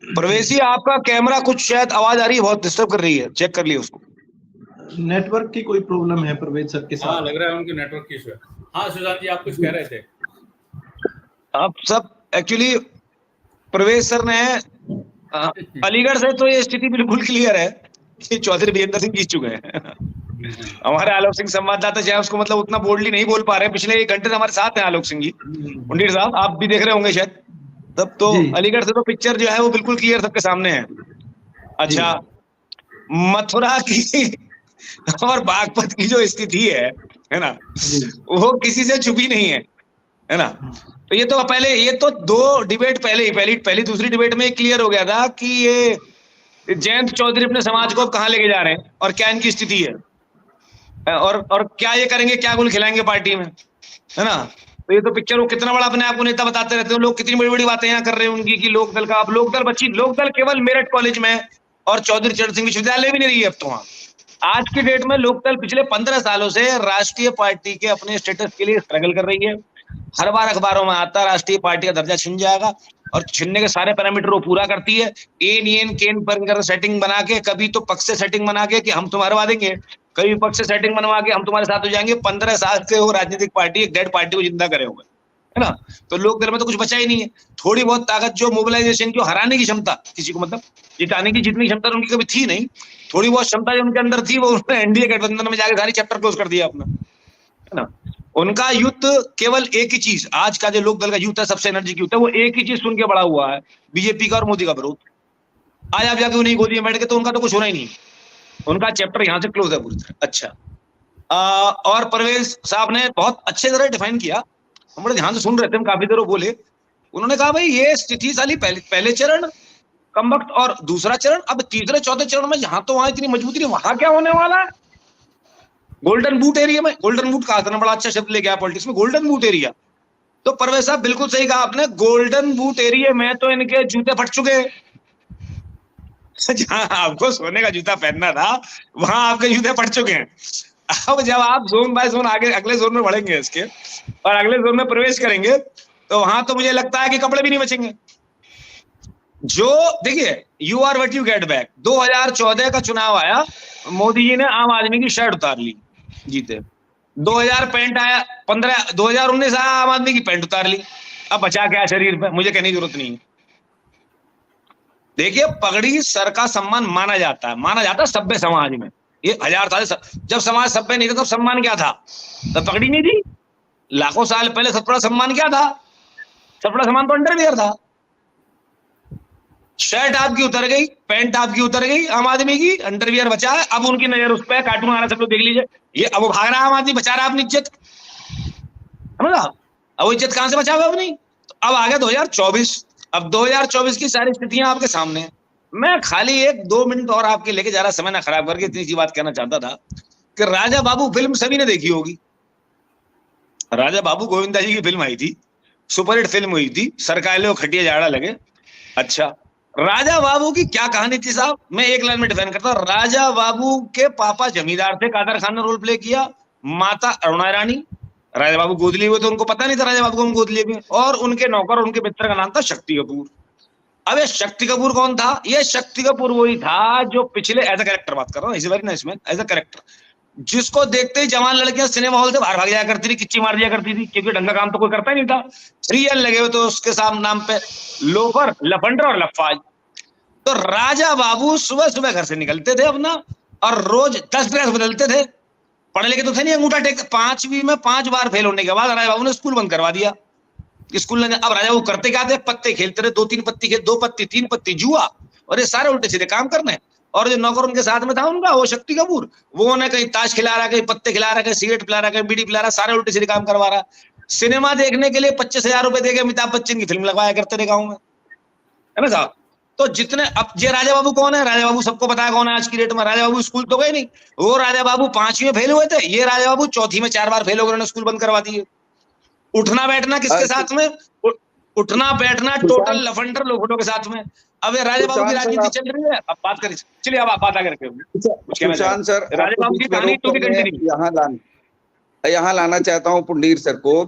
प्रवेश जी, आपका कैमरा कुछ शायद आवाज आ रही है, बहुत डिस्टर्ब कर रही है, चेक कर लिए उसको। नेटवर्क की कोई प्रॉब्लम है प्रवेश सर के हाँ, साथ? लग रहा है उनके नेटवर्क की इशू है। हाँ सुशांत जी, आप कुछ कह रहे थे। आप सब एक्चुअली प्रवेश सर ने अलीगढ़ से तो ये स्थिति बिल्कुल क्लियर है कि चौधरी वीरेंद्र सिंह जीत चुके हैं। हमारे आलोक सिंह संवाददाता चाहे उसको मतलब उतना बोल्डली नहीं बोल पा रहे, पिछले 1 घंटे से हमारे साथ हैं आलोक सिंह जी, मुंडीर साहब, आप भी देख रहे होंगे शायद। तब तो अलीगढ़ से तो पिक्चर जो है वो बिल्कुल क्लियर सबके सामने है। अच्छा, मथुरा की और बागपत की जो स्थिति है ना, वो किसी से छुपी नहीं है ना। तो ये तो पहले, ये तो 2 डिबेट पहले ही, पहली दूसरी डिबेट में क्लियर हो गया था कि ये जयंत चौधरी अपने समाज को अब कहां लेके जा रहे हैं और क्या इनकी स्थिति है, और क्या ये करेंगे, क्या गुल खिलाएंगे पार्टी में, है ना। तो ये तो पिक्चर, वो कितना बड़ा अपने आप को नेता बताते रहते हैं लोग, कितनी बड़ी बड़ी बातें यहाँ कर रहे हैं उनकी कि लोकदल का, अब लोकदल केवल मेरठ कॉलेज में और चौधरी चरण सिंह विश्वविद्यालय भी नहीं रही है अब तो वहां। आज की डेट में लोकदल पिछले 15 सालों से राष्ट्रीय पार्टी के अपने स्टेटस के लिए स्ट्रगल कर रही है। हर बार अखबारों में आता है राष्ट्रीय पार्टी का दर्जा छिन जाएगा, और छिनने के सारे पैरामीटर वो पूरा करती है। एन केन पर सेटिंग बना के, कभी तो पक्ष से सेटिंग बना के कि हम तुम्हारे हरवा देंगे, कभी विपक्ष से सेटिंग बनवा के हम तुम्हारे साथ हो जाएंगे। 15 साल से वो राजनीतिक पार्टी एक डेड पार्टी को जिंदा करे हुए, है ना। तो लोकदल में तो कुछ बचा ही नहीं है। थोड़ी बहुत ताकत जो मोबिलाइजेशन की, हराने की क्षमता किसी को, मतलब जिताने की जितनी क्षमता उनकी कभी थी नहीं, थोड़ी बहुत क्षमता जो उनके अंदर थी वो उन्होंने एनडीए गठबंधन में जाके सारी चैप्टर क्लोज कर दिया अपना, है ना। उनका युद्ध केवल एक ही चीज, आज का जो लोकदल का युद्ध है, सबसे एनर्जी की युद्ध है, वो एक ही चीज सुन के बड़ा हुआ है, बीजेपी का और मोदी का विरोध। आज आप जाके उन्हीं गोदी में बैठ के, तो उनका तो कुछ होना ही नहीं, उनका चैप्टर यहां से क्लोज है पूरी तरह। अच्छा, और परवेज साहब ने बहुत अच्छे तरह डिफाइन किया, हम बड़े ध्यान से सुन रहे थे, हम काफी देर बोले। उन्होंने कहा भाई ये स्थिति साली पहले चरण कम वक्त और दूसरा चरण, अब तीसरे चौथे चरण में जहां तो वहां इतनी मजबूती नहीं, वहां क्या होने वाला है। गोल्डन बूट एरिया में, गोल्डन बूट कहा था, बड़ा अच्छा शब्द लेके आया पॉलिटिक्स में, गोल्डन बूट एरिया। तो परवेज साहब बिल्कुल सही कहा आपने, गोल्डन बूट एरिया में तो इनके जूते फट चुके। जहां आपको सोने का जूता पहनना था वहां आपके जूते फट चुके हैं। अब जब आप जोन बाय जोन आगे अगले जोन में बढ़ेंगे इसके, और अगले जोन में प्रवेश करेंगे, तो वहां तो मुझे लगता है कि कपड़े भी नहीं बचेंगे। जो देखिए, you are what you get back. 2014 का चुनाव आया, मोदी जी ने आम आदमी की शर्ट उतार ली, जीते। 2000 पैंट आया, 2019 आया, आम आदमी की पैंट उतार ली। अब बचा क्या शरीर पे, मुझे कहने की जरूरत नहीं है। देखिए, पगड़ी सर का सम्मान माना जाता है सभ्य समाज में। ये 1000 साल जब समाज सभ्य नहीं था, तब सम्मान क्या था? तब पगड़ी नहीं थी। लाखों साल पहले सबसे बड़ा सम्मान क्या था? सबसे बड़ा सम्मान तो अंडरवियर था। शर्ट आपकी उतर गई, पैंट आपकी उतर गई, आम आदमी की अंडरवियर बचा है। अब उनकी नजर उस पर, कार्टून आ रहा, सब लोग देख लीजिए, ये अब वो भाग रहा है, आम आदमी बचा रहा है अपनी इज्जत, समझा। अब वो इज्जत कहां से बचा हुआ अपनी? तो अब आ गया 2024। अब 2024 की सारी स्थितियां आपके सामने हैं। मैं खाली 1-2 मिनट और आपके लेके जा रहा, समय ना खराब करके इतनी सी बात कहना चाहता था कि राजा बाबू फिल्म सभी ने देखी होगी। राजा बाबू गोविंदा जी की फिल्म आई थी, सुपरहिट फिल्म हुई थी, सरकारों खटिया जाड़ा लगे। अच्छा, राजा बाबू की क्या कहानी थी साहब, मैं एक लाइन में डिफाइन करता हूं। राजा बाबू के पापा जमींदार थे, कादर खान ने रोल प्ले किया, माता अरुणा रानी। राजा बाबू गोद लिए हुए तो उनको पता नहीं था राजा बाबू को हम गोद लिए हुए, और उनके नौकर, उनके मित्र का नाम था शक्ति कपूर। अब ये शक्ति कपूर कौन था? ये शक्ति कपूर वही था जो पिछले, एज अ कैरेक्टर बात कर रहा हूँ, is very nice man, as a character, जिसको देखते ही जवान लड़कियां सिनेमा हॉल से बाहर भाग जाया करती थी, किच्ची मार दिया करती थी, क्योंकि ढंग का काम तो कोई करता ही नहीं था। 3L लगे हुए तो उसके साथ नाम पे, लोफर, लफंडर और लफाज। तो राजा बाबू सुबह सुबह घर से निकलते थे अपना, और रोज 10 ड्रेस बदलते थे। पढ़े लिखे तो थे नहीं, अंगूठा टेक, 5वीं में 5 बार फेल होने के बाद राजा बाबू ने स्कूल बंद करवा दिया। स्कूल ने, अब राजा बाबू करते क्या थे? पत्ते खेलते रहे, 2-3 पत्ती खेल, 2 पत्ती 3 पत्ती जुआ, और ये सारे उल्टे सीधे काम करने। और जो नौकर उनके साथ में था उनका, वो शक्ति कपूर, वो उन्हें कहीं ताश खिला रहा, कहीं पत्ते खिला रहा, कहीं सिगरेट पिला रहा, कहीं बीड़ी पिला रहा, सारे उल्टे सीधे काम करवा रहा। सिनेमा देखने के लिए 25,000 रुपए देके अमिताभ बच्चन की फिल्म लगवाया करते थे गाँव में, है ना साहब। तो जितने, अब ये राजा बाबू कौन है? राजा बाबू सबको पता है कौन है आज की डेट में। राजा बाबू स्कूल तो गए नहीं, वो राजा बाबू 5वीं में फेल हुए थे, ये राजा बाबू 4थी में 4 बार फेल हो गए, उन्होंने स्कूल बंद करवा दिए। उठना बैठना किसके साथ में? उठना बैठना टोटल लफंडर लोगों के साथ में। अब ये राजा बाबू की राजनीति चल रही है। अब बात करिए, चलिए अब आप बात आगे रखें। सुशांत सर, राजा बाबू की कहानी तो भी कंटिन्यू यहाँ लाना चाहता हूँ पुंडीर सर को।